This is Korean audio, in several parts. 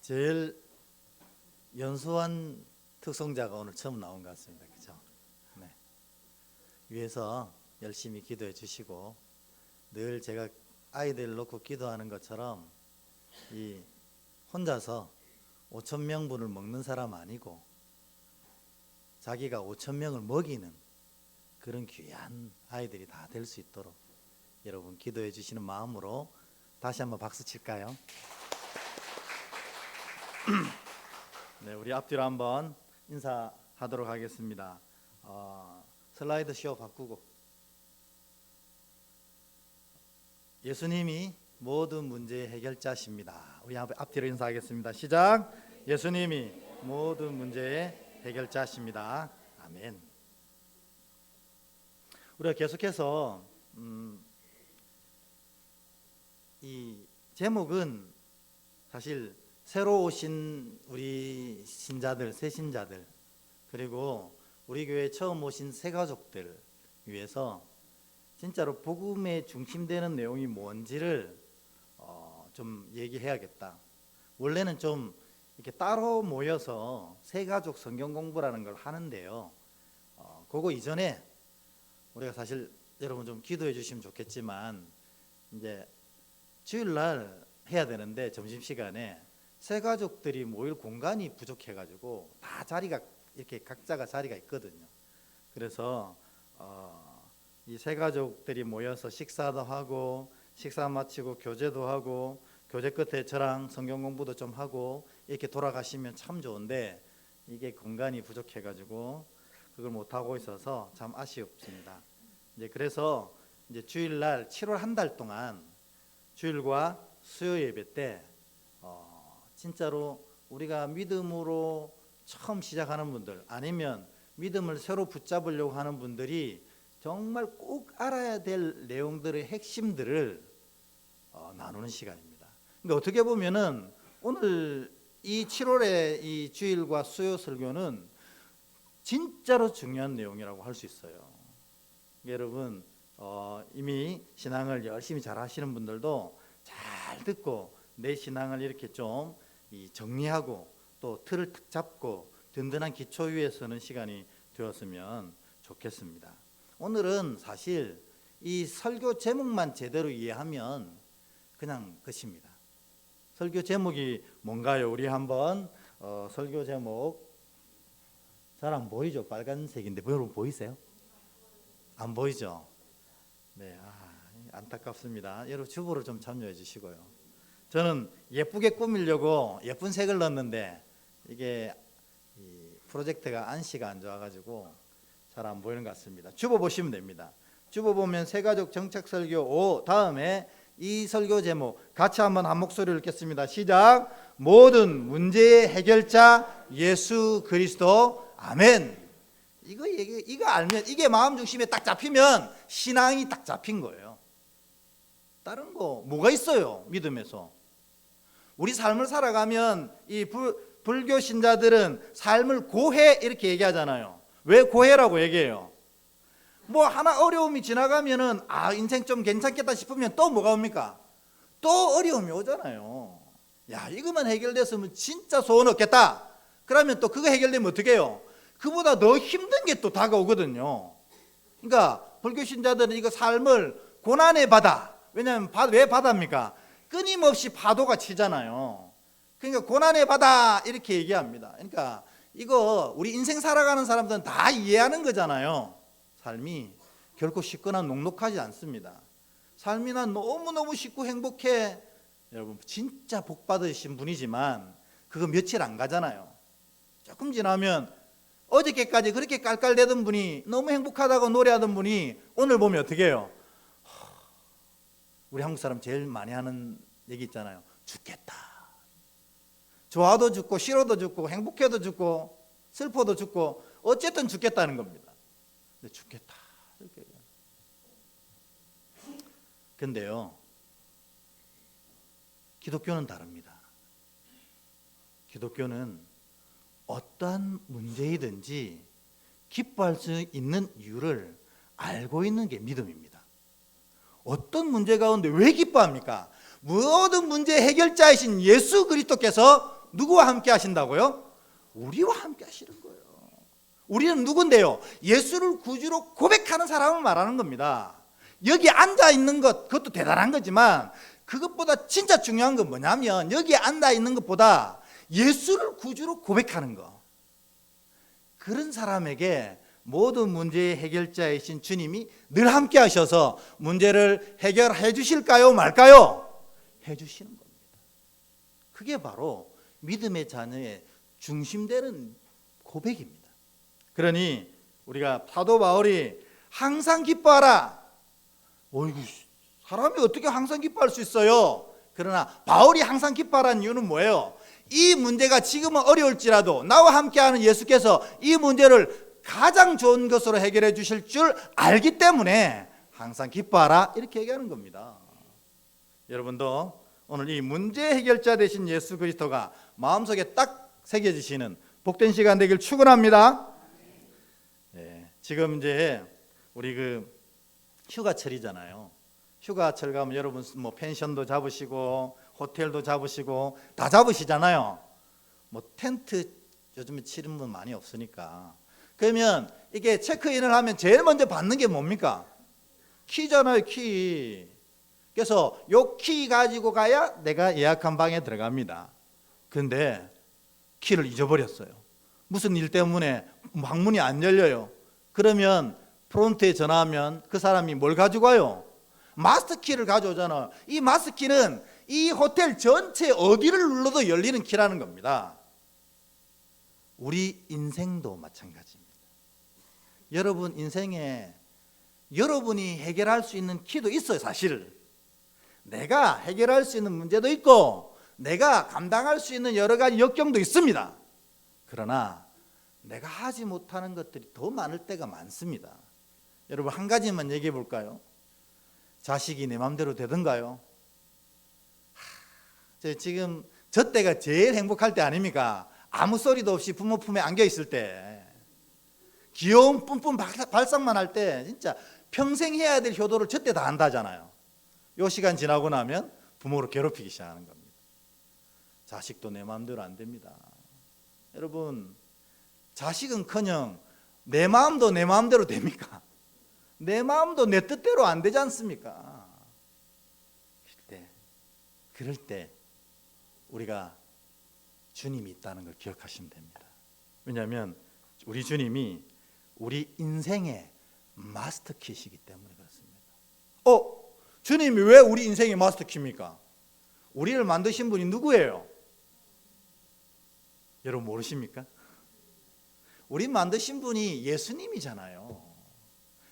제일 연소한 특성자가 오늘 처음 나온 것 같습니다. 그죠? 네. 위에서 열심히 기도해 주시고, 늘 제가 아이들 놓고 기도하는 것처럼 이 혼자서 5,000명분을 먹는 사람 아니고 자기가 5,000명을 먹이는 그런 귀한 아이들이 다 될 수 있도록 여러분 기도해 주시는 마음으로 다시 한번 박수 칠까요? 네, 우리 앞뒤로 한번 인사하도록 하겠습니다. 슬라이드 쇼 바꾸고, 예수님이 모든 문제의 해결자십니다. 우리 앞뒤로 인사하겠습니다. 시작. 예수님이 모든 문제의 해결자십니다. 아멘. 우리가 계속해서 이 제목은 사실 새로 오신 우리 신자들, 새신자들, 그리고 우리 교회에 처음 오신 새가족들 위해서 진짜로 복음의 중심되는 내용이 뭔지를 좀 얘기해야겠다. 원래는 좀 이렇게 따로 모여서 새가족 성경 공부라는 걸 하는데요, 그거 이전에 우리가 사실 여러분 좀 기도해 주시면 좋겠지만, 이제 주일날 해야 되는데 점심시간에 새가족들이 모일 공간이 부족해가지고 다 자리가 이렇게 각자가 자리가 있거든요. 그래서 이 새가족들이 모여서 식사도 하고, 식사 마치고 교제도 하고, 교제 끝에 저랑 성경 공부도 좀 하고 이렇게 돌아가시면 참 좋은데, 이게 공간이 부족해가지고 그걸 못 하고 있어서 참 아쉽습니다. 이제 그래서 이제 주일날 7월 한 달 동안 주일과 수요 예배 때 진짜로 우리가 믿음으로 처음 시작하는 분들, 아니면 믿음을 새로 붙잡으려고 하는 분들이 정말 꼭 알아야 될 내용들의 핵심들을 나누는 시간입니다. 그러니까 어떻게 보면은 오늘 이 7월의 이 주일과 수요 설교는 진짜로 중요한 내용이라고 할 수 있어요. 여러분 이미 신앙을 열심히 잘 하시는 분들도 잘 듣고 내 신앙을 이렇게 좀 정리하고 또 틀을 탁 잡고 든든한 기초 위에 서는 시간이 되었으면 좋겠습니다. 오늘은 사실 이 설교 제목만 제대로 이해하면 그냥 끝입니다. 설교 제목이 뭔가요? 우리 한번 설교 제목, 잘 안 보이죠? 빨간색인데 여러분 보이세요? 안 보이죠? 네, 안타깝습니다. 여러분 주보를 좀 참여해 주시고요. 저는 예쁘게 꾸미려고 예쁜 색을 넣었는데 이게 이 프로젝트가 안시가 안 좋아가지고 잘 안 보이는 것 같습니다. 주보 보시면 됩니다. 주보 보면 새가족 정책 설교 5 다음에 이 설교 제목 같이 한번 한 목소리를 읽겠습니다. 시작. 모든 문제의 해결자 예수 그리스도. 아멘. 이거 알면, 이게 마음 중심에 딱 잡히면 신앙이 딱 잡힌 거예요. 다른 거 뭐가 있어요? 믿음에서 우리 삶을 살아가면 이 불교 신자들은 삶을 고해 이렇게 얘기하잖아요. 왜 고해라고 얘기해요? 뭐 하나 어려움이 지나가면은 인생 좀 괜찮겠다 싶으면 또 뭐가 옵니까? 또 어려움이 오잖아요. 야, 이것만 해결됐으면 진짜 소원 없겠다. 그러면 또 그거 해결되면 어떻게 해요? 그보다 더 힘든 게 또 다가오거든요. 그러니까 불교 신자들은 이거 삶을 고난의 바다, 왜냐하면 왜 바다입니까? 끊임없이 파도가 치잖아요. 그러니까 고난의 바다 이렇게 얘기합니다. 그러니까 이거 우리 인생 살아가는 사람들은 다 이해하는 거잖아요. 삶이 결코 쉽거나 녹록하지 않습니다. 삶이 난 너무너무 쉽고 행복해. 여러분 진짜 복 받으신 분이지만 그거 며칠 안 가잖아요. 조금 지나면 어저께까지 그렇게 깔깔대던 분이, 너무 행복하다고 노래하던 분이 오늘 보면 어떻게 해요? 우리 한국 사람 제일 많이 하는 얘기 있잖아요. 죽겠다. 좋아도 죽고 싫어도 죽고 행복해도 죽고 슬퍼도 죽고 어쨌든 죽겠다는 겁니다. 근데 죽겠다 이렇게. 근데요, 기독교는 다릅니다. 기독교는 어떠한 문제이든지 기뻐할 수 있는 이유를 알고 있는 게 믿음입니다. 어떤 문제 가운데 왜 기뻐합니까? 모든 문제의 해결자이신 예수 그리스도께서 누구와 함께 하신다고요? 우리와 함께 하시는 거예요. 우리는 누군데요? 예수를 구주로 고백하는 사람을 말하는 겁니다. 여기 앉아 있는 것, 그것도 대단한 거지만 그것보다 진짜 중요한 건 뭐냐면 여기 앉아 있는 것보다 예수를 구주로 고백하는 거. 그런 사람에게 모든 문제의 해결자이신 주님이 늘 함께 하셔서 문제를 해결해 주실까요? 말까요? 해 주시는 겁니다. 그게 바로 믿음의 자녀의 중심되는 고백입니다. 그러니 우리가 사도 바울이 항상 기뻐하라. 어이구, 사람이 어떻게 항상 기뻐할 수 있어요? 그러나 바울이 항상 기뻐하라는 이유는 뭐예요? 이 문제가 지금은 어려울지라도 나와 함께하는 예수께서 이 문제를 가장 좋은 것으로 해결해 주실 줄 알기 때문에 항상 기뻐하라 이렇게 얘기하는 겁니다. 여러분도 오늘 이 문제 해결자 되신 예수 그리스도가 마음속에 딱 새겨지시는 복된 시간 되길 축원합니다. 네, 지금 이제 우리 휴가철이잖아요. 휴가철 가면 여러분 뭐 펜션도 잡으시고 호텔도 잡으시고 다 잡으시잖아요. 뭐 텐트 요즘에 치는 분 많이 없으니까. 그러면 이게 체크인을 하면 제일 먼저 받는 게 뭡니까? 키잖아요, 키. 그래서 요 키 가지고 가야 내가 예약한 방에 들어갑니다. 근데 키를 잊어버렸어요. 무슨 일 때문에 방문이 안 열려요. 그러면 프론트에 전화하면 그 사람이 뭘 가지고 와요? 마스터키를 가져오잖아요. 이 마스터키는 이 호텔 전체 어디를 눌러도 열리는 키라는 겁니다. 우리 인생도 마찬가지입니다. 여러분 인생에 여러분이 해결할 수 있는 키도 있어요. 사실 내가 해결할 수 있는 문제도 있고 내가 감당할 수 있는 여러 가지 역경도 있습니다. 그러나 내가 하지 못하는 것들이 더 많을 때가 많습니다. 여러분 한 가지만 얘기해 볼까요? 자식이 내 마음대로 되던가요? 지금 저 때가 제일 행복할 때 아닙니까? 아무 소리도 없이 부모 품에 안겨 있을 때, 귀여운 뿜뿜 발상만 할 때 진짜 평생 해야 될 효도를 저 때 다 한다잖아요. 요 시간 지나고 나면 부모를 괴롭히기 시작하는 겁니다. 자식도 내 마음대로 안 됩니다. 여러분 자식은커녕 내 마음도 내 마음대로 됩니까? 내 마음도 내 뜻대로 안 되지 않습니까? 그럴 때 우리가 주님이 있다는 걸 기억하시면 됩니다. 왜냐하면 우리 주님이 우리 인생의 마스터키시기 때문에 그렇습니다. 주님이 왜 우리 인생의 마스터키입니까? 우리를 만드신 분이 누구예요? 여러분 모르십니까? 우리 만드신 분이 예수님이잖아요.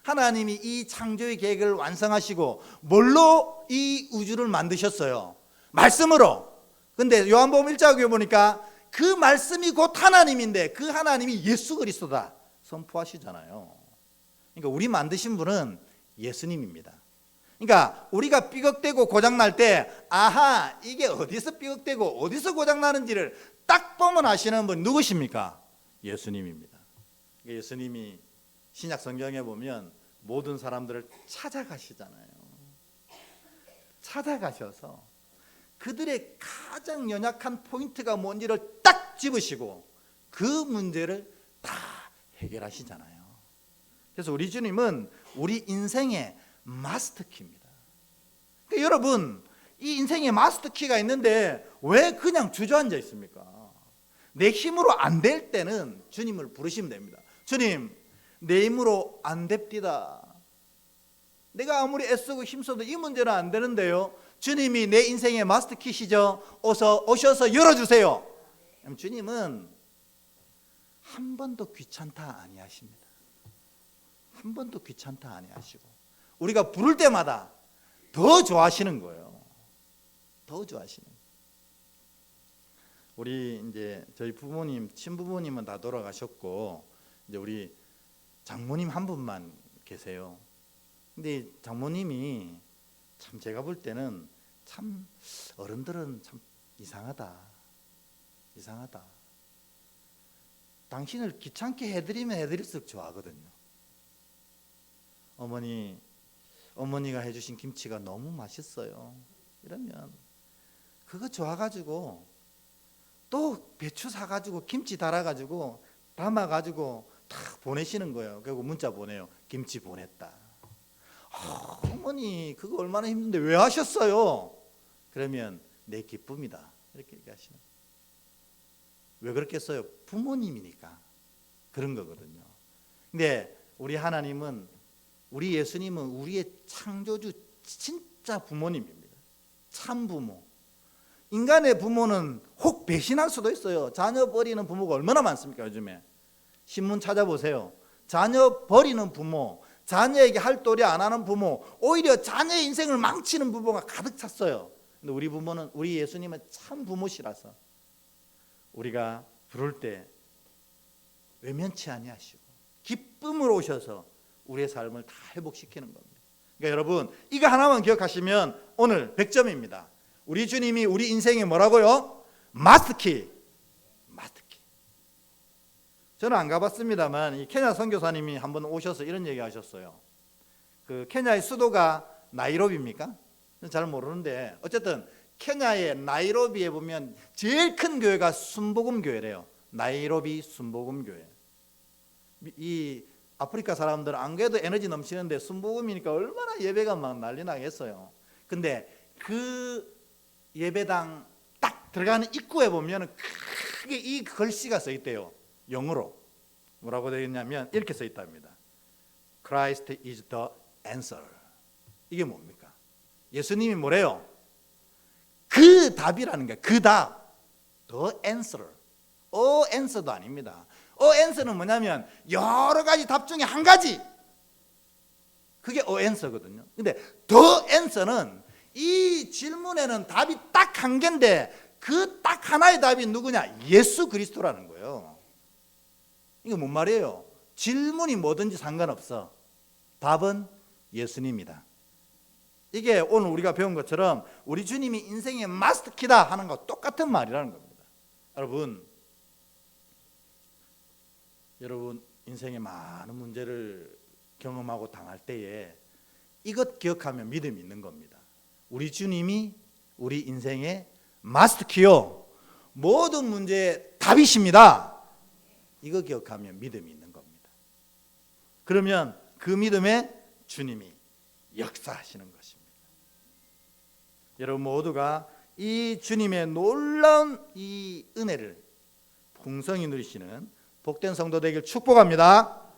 하나님이 이 창조의 계획을 완성하시고 뭘로 이 우주를 만드셨어요? 말씀으로. 근데 요한복음 1장에 보니까 그 말씀이 곧 하나님인데 그 하나님이 예수 그리스도다 선포하시잖아요. 그러니까 우리 만드신 분은 예수님입니다. 그러니까 우리가 삐걱대고 고장날 때 아하 이게 어디서 삐걱대고 어디서 고장나는지를 딱 보면 아시는 분 누구십니까? 예수님입니다. 예수님이 신약 성경에 보면 모든 사람들을 찾아가시잖아요. 찾아가셔서 그들의 가장 연약한 포인트가 뭔지를 딱 집으시고 그 문제를 다 해결하시잖아요. 그래서 우리 주님은 우리 인생의 마스터키입니다. 그러니까 여러분 이 인생의 마스터키가 있는데 왜 그냥 주저앉아 있습니까? 내 힘으로 안 될 때는 주님을 부르시면 됩니다. 주님 내 힘으로 안 됩디다. 내가 아무리 애쓰고 힘써도 이 문제는 안 되는데요. 주님이 내 인생의 마스터키시죠. 어서 오셔서 열어주세요. 주님은 한 번도 귀찮다 아니하십니다. 한 번도 귀찮다 아니하시고 우리가 부를 때마다 더 좋아하시는 거예요. 더 좋아하시는 거예요. 우리 이제 저희 부모님, 친부모님은 다 돌아가셨고 이제 우리 장모님 한 분만 계세요. 근데 장모님이 참 제가 볼 때는 참 어른들은 참 이상하다. 당신을 귀찮게 해드리면 해드릴수록 좋아하거든요. 어머니가 해주신 김치가 너무 맛있어요. 이러면 그거 좋아가지고 또 배추 사가지고 김치 달아가지고 담아가지고 다 보내시는 거예요. 결국 문자 보내요. 김치 보냈다. 어머니 그거 얼마나 힘든데 왜 하셨어요? 그러면 내 기쁨이다 이렇게 얘기하시는. 왜 그렇겠어요? 부모님이니까 그런 거거든요. 근데 우리 하나님은, 우리 예수님은 우리의 창조주 진짜 부모님입니다. 참 부모. 인간의 부모는 혹 배신할 수도 있어요. 자녀 버리는 부모가 얼마나 많습니까? 요즘에 신문 찾아보세요. 자녀 버리는 부모, 자녀에게 할 도리 안 하는 부모, 오히려 자녀의 인생을 망치는 부모가 가득 찼어요. 근데 우리 부모는, 우리 예수님은 참 부모시라서 우리가 부를 때 외면치 아니하시고 기쁨으로 오셔서 우리의 삶을 다 회복시키는 겁니다. 그러니까 여러분 이거 하나만 기억하시면 오늘 100점입니다. 우리 주님이 우리 인생에 뭐라고요? 마스터키. 저는 안 가봤습니다만 이 케냐 선교사님이 한번 오셔서 이런 얘기 하셨어요. 그 케냐의 수도가 나이로비입니까? 잘 모르는데 어쨌든 케냐의 나이로비에 보면 제일 큰 교회가 순복음 교회래요. 나이로비 순복음 교회. 이 아프리카 사람들은 안 그래도 에너지 넘치는데 순복음이니까 얼마나 예배가 막 난리 나겠어요. 근데 그 예배당 딱 들어가는 입구에 보면 크게 이 글씨가 써 있대요. 영어로 뭐라고 되어 있냐면 이렇게 써 있답니다. Christ is the answer. 이게 뭡니까? 예수님이 뭐래요? 그 답이라는 거예요. 그 답. The answer. answer도 아닙니다. answer는 뭐냐면 여러 가지 답 중에 한 가지. 그게 answer거든요. 근데 the answer는 이 질문에는 답이 딱 한 개인데 그 딱 하나의 답이 누구냐? 예수 그리스도라는 거예요. 이게 뭔 말이에요? 질문이 뭐든지 상관없어. 답은 예수님이다. 이게 오늘 우리가 배운 것처럼 우리 주님이 인생의 마스터키다 하는 거 똑같은 말이라는 겁니다. 여러분 인생의 많은 문제를 경험하고 당할 때에 이것 기억하면 믿음이 있는 겁니다. 우리 주님이 우리 인생의 마스터키요, 모든 문제의 답이십니다. 이거 기억하면 믿음이 있는 겁니다. 그러면 그 믿음에 주님이 역사하시는 것입니다. 여러분 모두가 이 주님의 놀라운 이 은혜를 풍성히 누리시는 복된 성도 되길 축복합니다.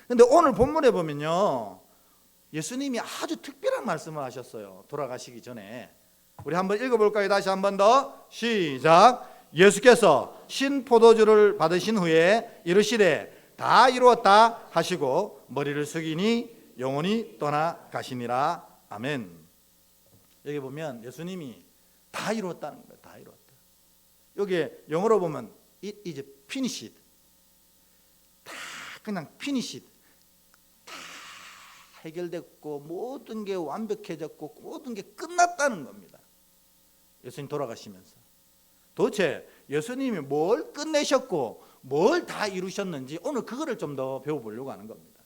그런데 오늘 본문에 보면요, 예수님이 아주 특별한 말씀을 하셨어요. 돌아가시기 전에. 우리 한번 읽어볼까요? 다시 한 번 더 시작. 예수께서 신 포도주를 받으신 후에 이르시되 다 이루었다 하시고 머리를 숙이니 영혼이 떠나가시니라. 아멘. 여기 보면 예수님이 다 이루었다는 거예요. 다 이루었다. 여기 영어로 보면 it is finished. 다 그냥 finished. 다 해결됐고 모든 게 완벽해졌고 모든 게 끝났다는 겁니다. 예수님 돌아가시면서 도대체 예수님이 뭘 끝내셨고 뭘 다 이루셨는지 오늘 그거를 좀 더 배워보려고 하는 겁니다.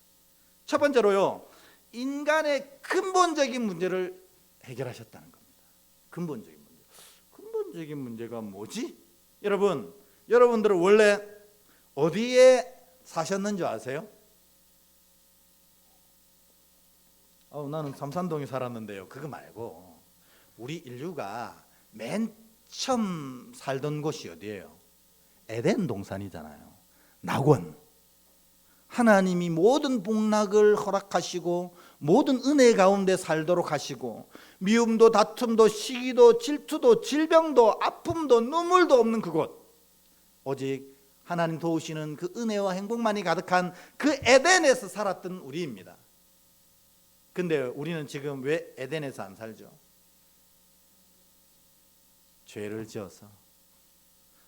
첫 번째로요, 인간의 근본적인 문제를 해결하셨다는 겁니다. 근본적인 문제가 뭐지? 여러분들은 원래 어디에 사셨는 줄 아세요? 나는 삼산동에 살았는데요. 그거 말고 우리 인류가 맨 처음 살던 곳이 어디예요? 에덴 동산이잖아요. 낙원. 하나님이 모든 복락을 허락하시고 모든 은혜 가운데 살도록 하시고 미움도 다툼도 시기도 질투도 질병도 아픔도 눈물도 없는 그곳, 오직 하나님 도우시는 그 은혜와 행복만이 가득한 그 에덴에서 살았던 우리입니다. 근데 우리는 지금 왜 에덴에서 안 살죠? 죄를 지어서.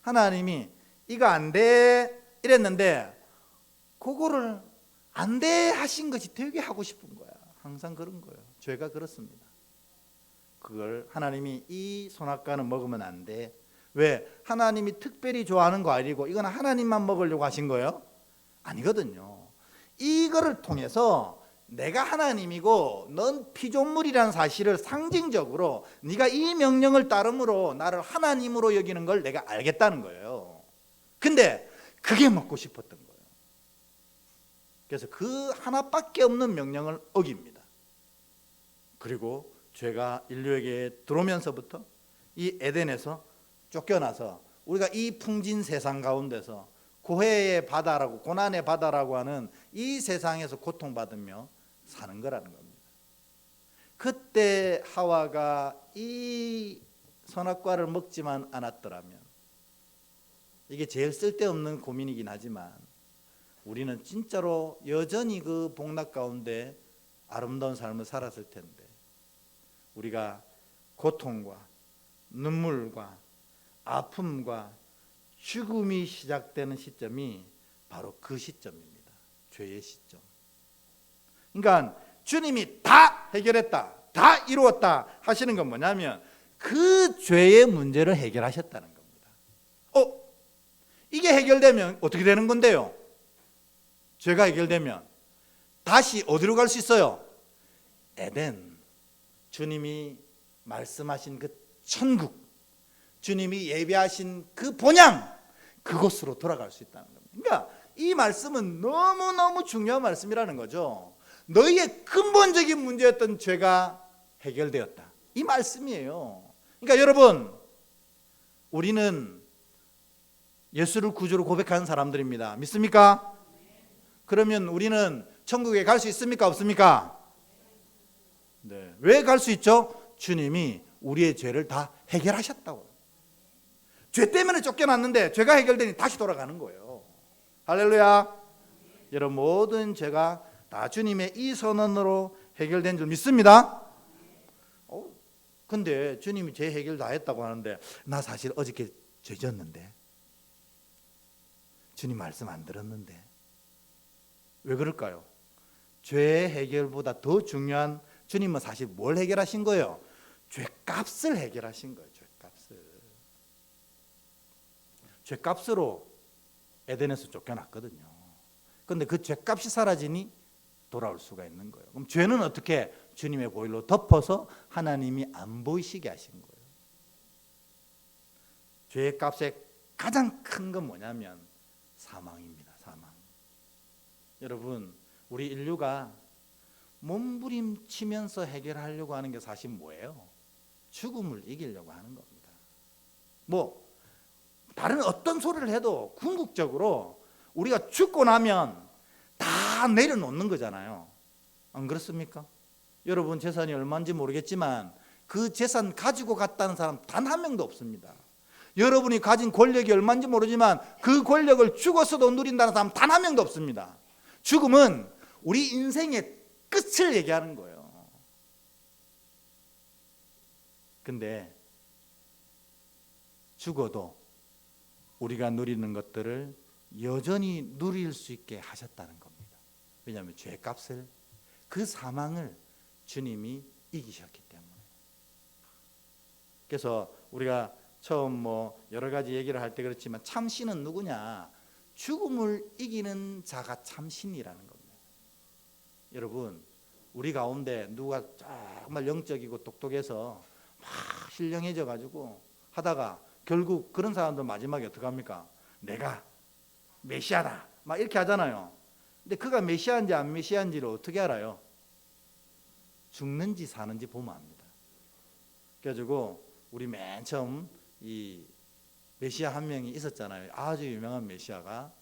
하나님이 이거 안 돼 이랬는데 그거를 안 돼 하신 것이 되게 하고 싶은 거야. 항상 그런 거예요. 죄가 그렇습니다. 그걸 하나님이 이 선악과는 먹으면 안 돼. 왜? 하나님이 특별히 좋아하는 거 아니고 이건 하나님만 먹으려고 하신 거예요? 아니거든요. 이거를 통해서 내가 하나님이고 넌 피조물이라는 사실을 상징적으로 네가 이 명령을 따름으로 나를 하나님으로 여기는 걸 내가 알겠다는 거예요. 근데 그게 먹고 싶었던 거예요. 그래서 그 하나밖에 없는 명령을 어깁니다. 그리고 죄가 인류에게 들어오면서부터 이 에덴에서 쫓겨나서 우리가 이 풍진 세상 가운데서 고해의 바다라고, 고난의 바다라고 하는 이 세상에서 고통받으며 사는 거라는 겁니다. 그때 하와가 이 선악과를 먹지만 않았더라면, 이게 제일 쓸데없는 고민이긴 하지만 우리는 진짜로 여전히 그 복락 가운데 아름다운 삶을 살았을 텐데, 우리가 고통과 눈물과 아픔과 죽음이 시작되는 시점이 바로 그 시점입니다. 죄의 시점. 그러니까 주님이 다 해결했다, 다 이루었다 하시는 건 뭐냐면 그 죄의 문제를 해결하셨다는 겁니다. 이게 해결되면 어떻게 되는 건데요? 죄가 해결되면 다시 어디로 갈 수 있어요? 에덴, 주님이 말씀하신 그 천국, 주님이 예비하신 그 본향, 그곳으로 돌아갈 수 있다는 겁니다. 그러니까 이 말씀은 너무너무 중요한 말씀이라는 거죠. 너희의 근본적인 문제였던 죄가 해결되었다, 이 말씀이에요. 그러니까 여러분, 우리는 예수를 구주로 고백하는 사람들입니다. 믿습니까? 그러면 우리는 천국에 갈 수 있습니까? 없습니까? 네. 왜 갈 수 있죠? 주님이 우리의 죄를 다 해결하셨다고. 죄 때문에 쫓겨났는데 죄가 해결되니 다시 돌아가는 거예요. 할렐루야. 여러분, 모든 죄가 다 주님의 이 선언으로 해결된 줄 믿습니다. 근데 주님이 죄 해결 다 했다고 하는데 나 사실 어저께 죄 졌는데, 주님 말씀 안 들었는데. 왜 그럴까요? 죄 해결보다 더 중요한, 주님은 사실 뭘 해결하신 거예요? 죄값을 해결하신 거예요. 죄값을. 죄값으로 에덴에서 쫓겨났거든요. 그런데 그 죄값이 사라지니 돌아올 수가 있는 거예요. 그럼 죄는 어떻게? 주님의 보혈로 덮어서 하나님이 안 보이시게 하신 거예요. 죄값의 가장 큰 건 뭐냐면 사망입니다. 사망. 여러분, 우리 인류가 몸부림치면서 해결하려고 하는 게 사실 뭐예요? 죽음을 이기려고 하는 겁니다. 다른 어떤 소리를 해도 궁극적으로 우리가 죽고 나면 다 내려놓는 거잖아요. 안 그렇습니까? 여러분, 재산이 얼마인지 모르겠지만 그 재산 가지고 갔다는 사람 단 한 명도 없습니다. 여러분이 가진 권력이 얼마인지 모르지만 그 권력을 죽어서도 누린다는 사람 단 한 명도 없습니다. 죽음은 우리 인생의 끝을 얘기하는 거예요. 근데 죽어도 우리가 누리는 것들을 여전히 누릴 수 있게 하셨다는 겁니다. 왜냐하면 죄값을, 그 사망을 주님이 이기셨기 때문에. 그래서 우리가 처음 여러 가지 얘기를 할 때 그렇지만 참신은 누구냐? 죽음을 이기는 자가 참신이라는 겁니다. 여러분, 우리 가운데 누가 정말 영적이고 똑똑해서 막 신령해져 가지고 하다가 결국 그런 사람들 마지막에 어떻게 합니까? 내가 메시아다 막 이렇게 하잖아요. 근데 그가 메시아인지 안 메시아인지를 어떻게 알아요? 죽는지 사는지 보면 압니다. 그래가지고 우리 맨 처음 이 메시아 한 명이 있었잖아요. 아주 유명한 메시아가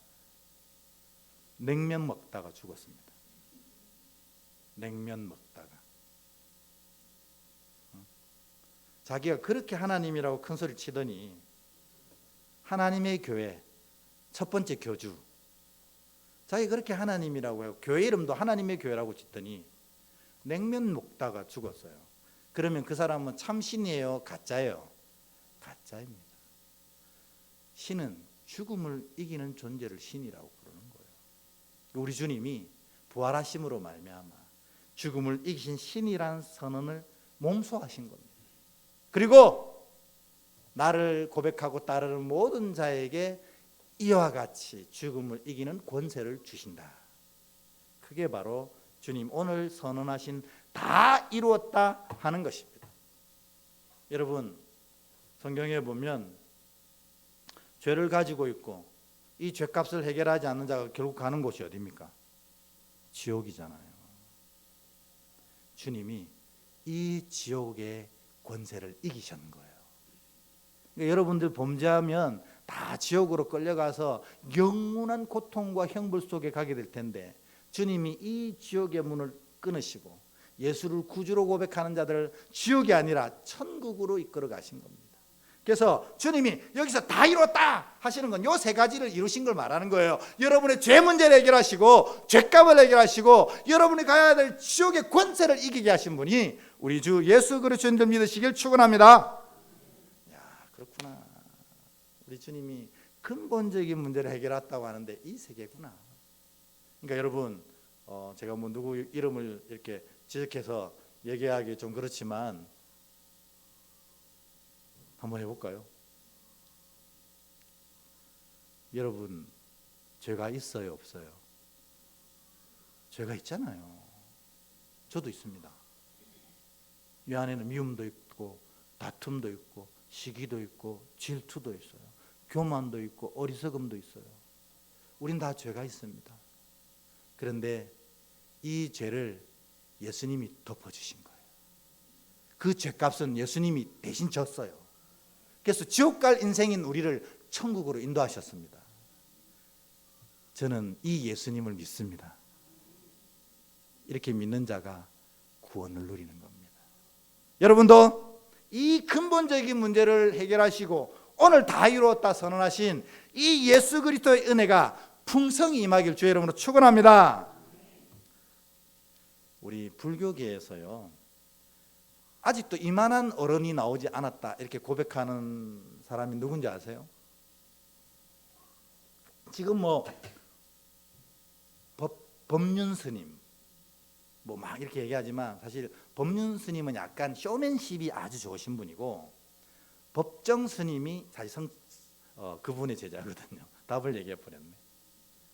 냉면 먹다가 죽었습니다. 냉면 먹다가. 자기가 그렇게 하나님이라고 큰 소리 치더니 하나님의 교회 첫 번째 교주, 자기 그렇게 하나님이라고 해요. 교회 이름도 하나님의 교회라고 짓더니 냉면 먹다가 죽었어요. 그러면 그 사람은 참신이에요? 가짜예요? 가짜입니다. 신은 죽음을 이기는 존재를 신이라고 부르는 거예요. 우리 주님이 부활하심으로 말미암아 죽음을 이기신 신이라는 선언을 몸소하신 겁니다. 그리고 나를 고백하고 따르는 모든 자에게 이와 같이 죽음을 이기는 권세를 주신다. 그게 바로 주님 오늘 선언하신 다 이루었다 하는 것입니다. 여러분, 성경에 보면 죄를 가지고 있고 이 죄값을 해결하지 않는 자가 결국 가는 곳이 어디입니까? 지옥이잖아요. 주님이 이 지옥의 권세를 이기셨는 거예요. 그러니까 여러분들 범죄하면 다 지옥으로 끌려가서 영원한 고통과 형벌 속에 가게 될 텐데, 주님이 이 지옥의 문을 끊으시고 예수를 구주로 고백하는 자들을 지옥이 아니라 천국으로 이끌어 가신 겁니다. 그래서 주님이 여기서 다 이뤘다 하시는 건 요 세 가지를 이루신 걸 말하는 거예요. 여러분의 죄 문제를 해결하시고 죄값을 해결하시고 여러분이 가야 될 지옥의 권세를 이기게 하신 분이 우리 주 예수 그리스도를 믿으시길 축원합니다. 야, 그렇구나. 우리 주님이 근본적인 문제를 해결했다고 하는데 이 세 개구나. 그러니까 여러분, 제가 뭐 누구 이름을 이렇게 지적해서 얘기하기 좀 그렇지만 한번 해볼까요? 여러분, 죄가 있어요, 없어요? 죄가 있잖아요. 저도 있습니다. 이 안에는 미움도 있고 다툼도 있고 시기도 있고 질투도 있어요. 교만도 있고 어리석음도 있어요. 우린 다 죄가 있습니다. 그런데 이 죄를 예수님이 덮어주신 거예요. 그 죄값은 예수님이 대신 졌어요. 그래서 지옥 갈 인생인 우리를 천국으로 인도하셨습니다. 저는 이 예수님을 믿습니다. 이렇게 믿는 자가 구원을 누리는 겁니다. 여러분도 이 근본적인 문제를 해결하시고 오늘 다 이루었다 선언하신 이 예수 그리스도의 은혜가 풍성히 임하길 주의 이름으로 축원합니다. 우리 불교계에서요, 아직도 이만한 어른이 나오지 않았다 이렇게 고백하는 사람이 누군지 아세요? 지금 뭐 법륜 스님 뭐 막 이렇게 얘기하지만 사실 법륜 스님은 약간 쇼맨십이 아주 좋으신 분이고 법정 스님이 사실 그분의 제자거든요. 답을 얘기해 버렸네.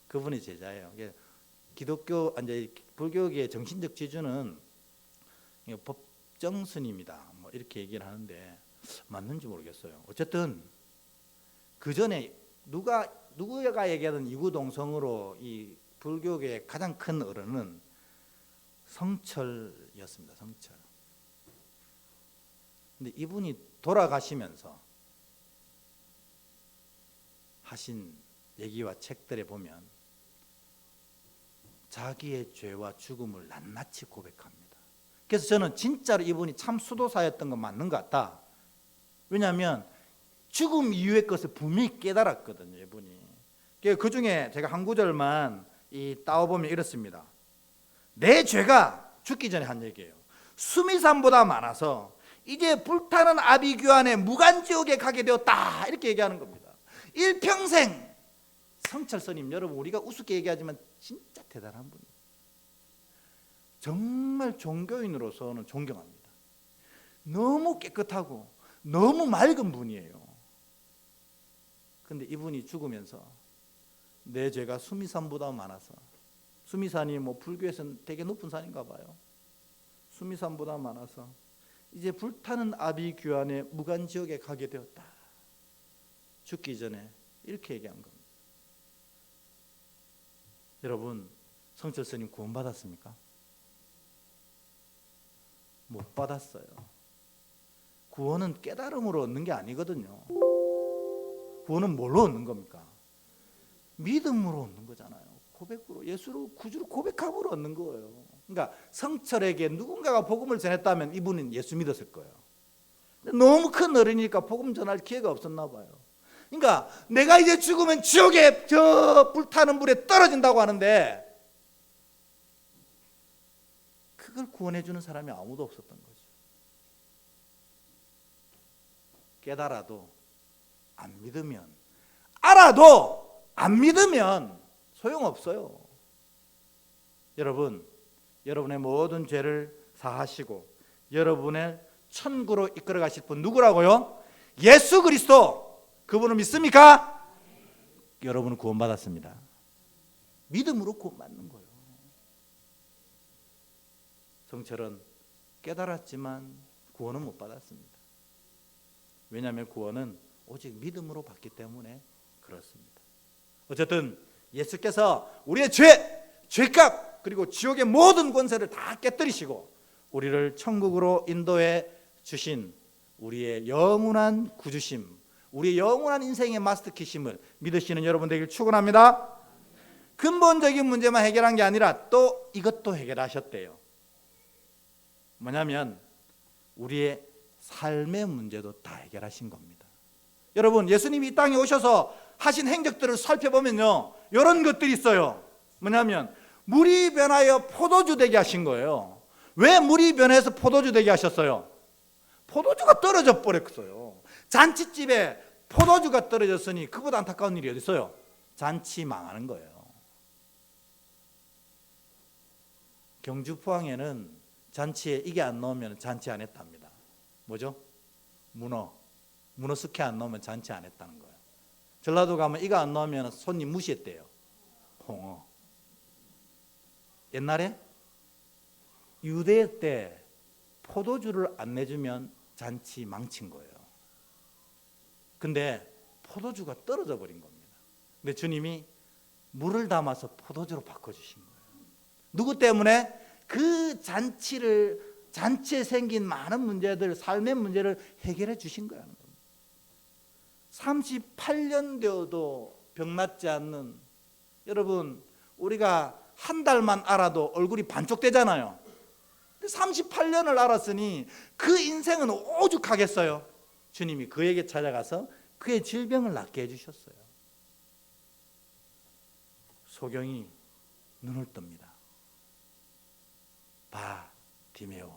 그분의 제자예요. 기독교 이제 불교계의 정신적 지주는 법정 스님이다 뭐 이렇게 얘기를 하는데 맞는지 모르겠어요. 어쨌든 그 전에 누구가 얘기하던 이구동성으로 이 불교계의 가장 큰 어른은 성철이었습니다. 성철. 근데 이분이 돌아가시면서 하신 얘기와 책들에 보면 자기의 죄와 죽음을 낱낱이 고백합니다. 그래서 저는 진짜로 이분이 참 수도사였던 건 맞는 것 같다. 왜냐하면 죽음 이후의 것을 분명히 깨달았거든요, 이분이. 그 중에 제가 한 구절만 따와보면 이렇습니다. 내 죄가 죽기 전에 한 얘기예요. 수미산보다 많아서 이제 불타는 아비규환의 무간지옥에 가게 되었다 이렇게 얘기하는 겁니다. 일평생 성철 스님, 여러분 우리가 우습게 얘기하지만 진짜 대단한 분이에요. 정말 종교인으로서는 존경합니다. 너무 깨끗하고 너무 맑은 분이에요. 그런데 이분이 죽으면서 내 죄가 수미산보다 많아서, 수미산이 뭐 불교에서는 되게 높은 산인가 봐요. 수미산보다 많아서 이제 불타는 아비규환의 무간지옥에 가게 되었다. 죽기 전에 이렇게 얘기한 겁니다. 여러분, 성철 스님 구원 받았습니까? 못 받았어요. 구원은 깨달음으로 얻는 게 아니거든요. 구원은 뭘로 얻는 겁니까? 믿음으로 얻는 거잖아요. 고백으로, 예수를 구주로 고백함으로 얻는 거예요. 그러니까 성철에게 누군가가 복음을 전했다면 이분은 예수 믿었을 거예요. 너무 큰 어른이니까 복음 전할 기회가 없었나 봐요. 그러니까 내가 이제 죽으면 지옥에 저 불타는 불에 떨어진다고 하는데 그걸 구원해 주는 사람이 아무도 없었던 거죠. 깨달아도 안 믿으면, 알아도 안 믿으면 소용없어요. 여러분, 여러분의 모든 죄를 사하시고 여러분의 천국으로 이끌어 가실 분 누구라고요? 예수 그리스도. 그분을 믿습니까? 여러분은 구원받았습니다. 믿음으로 구원받는 거예요. 성철은 깨달았지만 구원은 못 받았습니다. 왜냐하면 구원은 오직 믿음으로 받기 때문에 그렇습니다. 어쨌든 예수께서 우리의 죄값 그리고 지옥의 모든 권세를 다 깨뜨리시고 우리를 천국으로 인도해 주신 우리의 영원한 구주심, 우리의 영원한 인생의 마스터키심을 믿으시는 여러분 되길 축원합니다. 근본적인 문제만 해결한 게 아니라 또 이것도 해결하셨대요. 뭐냐면 우리의 삶의 문제도 다 해결하신 겁니다. 여러분, 예수님이 이 땅에 오셔서 하신 행적들을 살펴보면요, 이런 것들이 있어요. 뭐냐면 물이 변하여 포도주 되게 하신 거예요. 왜 물이 변해서 포도주 되게 하셨어요? 포도주가 떨어져 버렸어요. 잔치집에 포도주가 떨어졌으니 그보다 안타까운 일이 어디 있어요? 잔치 망하는 거예요. 경주 포항에는 잔치에 이게 안 나오면 잔치 안 했답니다. 뭐죠? 문어 숙회 안 나오면 잔치 안 했다는 거예요. 전라도 가면 이거 안 나오면 손님 무시했대요. 홍어. 옛날에 유대 때 포도주를 안 내주면 잔치 망친 거예요. 근데 포도주가 떨어져 버린 겁니다. 근데 주님이 물을 담아서 포도주로 바꿔주신 거예요. 누구 때문에? 그 잔치에 생긴 많은 문제들, 삶의 문제를 해결해 주신 거예요. 38년 되어도 병 낫지 않는, 여러분, 우리가 한 달만 알아도 얼굴이 반쪽되잖아요. 38년을 알았으니 그 인생은 오죽하겠어요. 주님이 그에게 찾아가서 그의 질병을 낫게 해주셨어요. 소경이 눈을 뜹니다. 바디메오.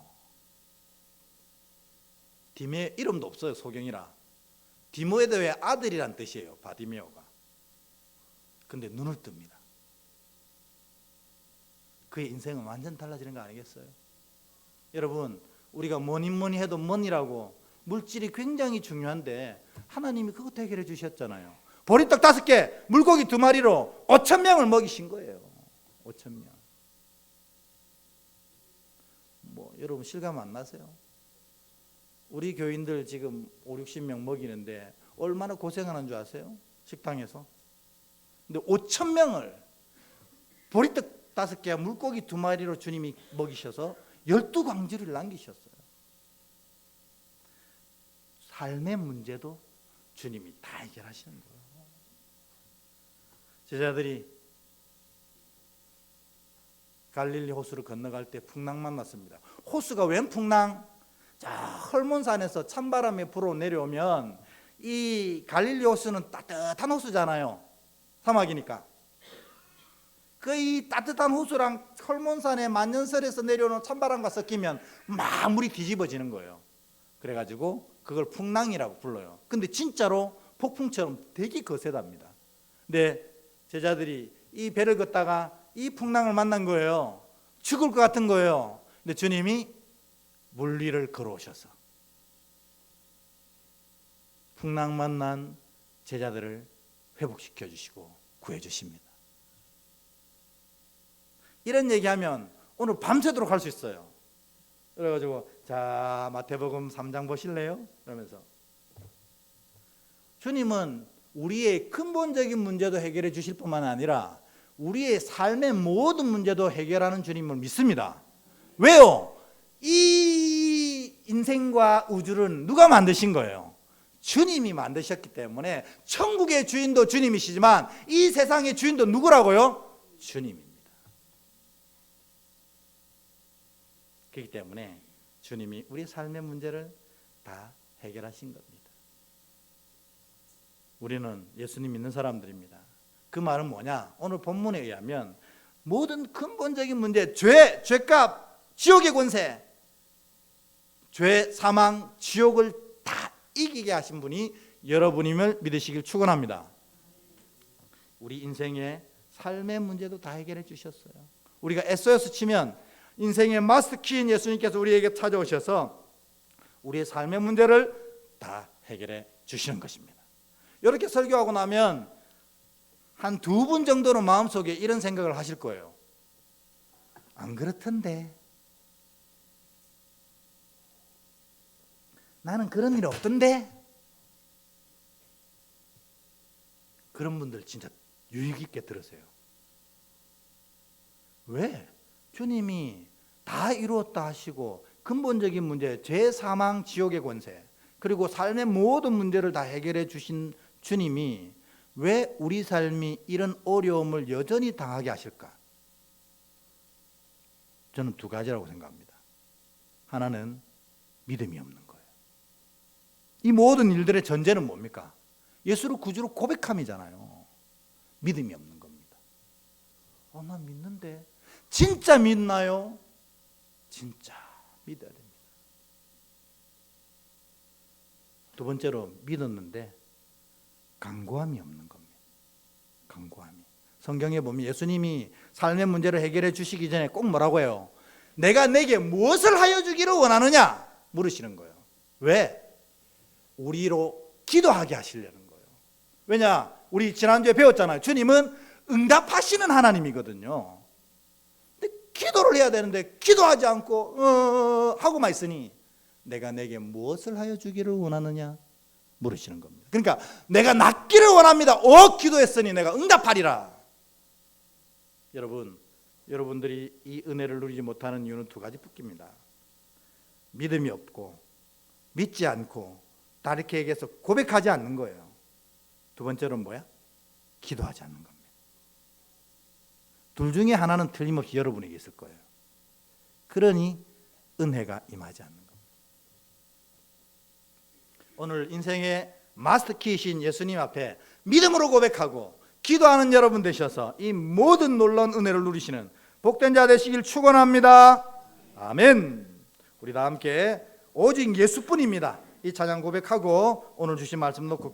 디메 이름도 없어요. 소경이라. 디모에도의 아들이란 뜻이에요. 바디메오가. 근데 눈을 뜹니다. 그의 인생은 완전 달라지는 거 아니겠어요? 여러분, 우리가 뭐니 해도 뭐니라고 물질이 굉장히 중요한데 하나님이 그것도 해결해 주셨잖아요. 보리떡 5개, 물고기 2마리로 5,000명을 먹이신 거예요. 5,000명. 여러분 실감 안 나세요? 우리 교인들 지금 5, 60명 먹이는데 얼마나 고생하는 줄 아세요? 식당에서. 근데 5,000명을 보리떡 5개, 물고기 2마리로 주님이 먹이셔서 12광주를 남기셨어요. 삶의 문제도 주님이 다 해결하시는 거예요. 제자들이 갈릴리 호수를 건너갈 때 풍랑 만났습니다. 호수가 웬 풍랑? 자, 헐몬산에서 찬바람이 불어 내려오면 이 갈릴리 호수는 따뜻한 호수잖아요. 사막이니까. 그 이 따뜻한 호수랑 헐몬산의 만년설에서 내려오는 찬바람과 섞이면 막 물이 뒤집어지는 거예요. 그래가지고 그걸 풍랑이라고 불러요. 근데 진짜로 폭풍처럼 되게 거세답니다. 근데 제자들이 이 배를 걷다가 이 풍랑을 만난 거예요. 죽을 것 같은 거예요. 근데 주님이 물 위를 걸어오셔서 풍랑 만난 제자들을 회복시켜 주시고 구해 주십니다. 이런 얘기하면 오늘 밤새도록 할 수 있어요. 그래가지고 자, 마태복음 3장 보실래요? 그러면서 주님은 우리의 근본적인 문제도 해결해 주실 뿐만 아니라 우리의 삶의 모든 문제도 해결하는 주님을 믿습니다. 왜요? 이 인생과 우주를 누가 만드신 거예요? 주님이 만드셨기 때문에 천국의 주인도 주님이시지만 이 세상의 주인도 누구라고요? 주님입니다. 그렇기 때문에 주님이 우리 삶의 문제를 다 해결하신 겁니다. 우리는 예수님 믿는 사람들입니다. 그 말은 뭐냐? 오늘 본문에 의하면 모든 근본적인 문제, 죄값, 지옥의 권세, 죄, 사망, 지옥을 다 이기게 하신 분이 여러분임을 믿으시길 축원합니다. 우리 인생의 삶의 문제도 다 해결해 주셨어요. 우리가 SOS 치면 인생의 마스터키인 예수님께서 우리에게 찾아오셔서 우리의 삶의 문제를 다 해결해 주시는 것입니다. 이렇게 설교하고 나면 한 2분 정도는 마음속에 이런 생각을 하실 거예요. 안 그렇던데. 나는 그런 일 없던데. 그런 분들 진짜 유익 있게 들으세요. 왜? 주님이 다 이루었다 하시고 근본적인 문제, 죄, 사망, 지옥의 권세, 그리고 삶의 모든 문제를 다 해결해 주신 주님이 왜 우리 삶이 이런 어려움을 여전히 당하게 하실까? 저는 두 가지라고 생각합니다. 하나는 믿음이 없는 거예요. 이 모든 일들의 전제는 뭡니까? 예수를 구주로 고백함이잖아요. 믿음이 없는 겁니다. 나 믿는데. 진짜 믿나요? 진짜 믿어야 됩니다. 두 번째로 믿었는데 간구함이 없는 겁니다. 간구함이. 성경에 보면 예수님이 삶의 문제를 해결해 주시기 전에 꼭 뭐라고 해요? 내가 내게 무엇을 하여 주기를 원하느냐? 물으시는 거예요. 왜? 우리로 기도하게 하시려는 거예요. 왜냐? 우리 지난주에 배웠잖아요. 주님은 응답하시는 하나님이거든요. 근데 기도를 해야 되는데 기도하지 않고 하고만 있으니 내가 내게 무엇을 하여 주기를 원하느냐? 물으시는 겁니다. 그러니까 내가 낫기를 원합니다. 기도했으니 내가 응답하리라. 여러분들이 이 은혜를 누리지 못하는 이유는 두 가지 뿐입니다. 믿음이 없고 믿지 않고 다르게 얘기해서 고백하지 않는 거예요. 두 번째로는 뭐야? 기도하지 않는 겁니다. 둘 중에 하나는 틀림없이 여러분에게 있을 거예요. 그러니 은혜가 임하지 않는 겁니다. 오늘 인생의 마스터키이신 예수님 앞에 믿음으로 고백하고 기도하는 여러분 되셔서 이 모든 놀라운 은혜를 누리시는 복된 자 되시길 축원합니다. 아멘. 우리 다 함께 오직 예수뿐입니다. 이 찬양 고백하고 오늘 주신 말씀 놓고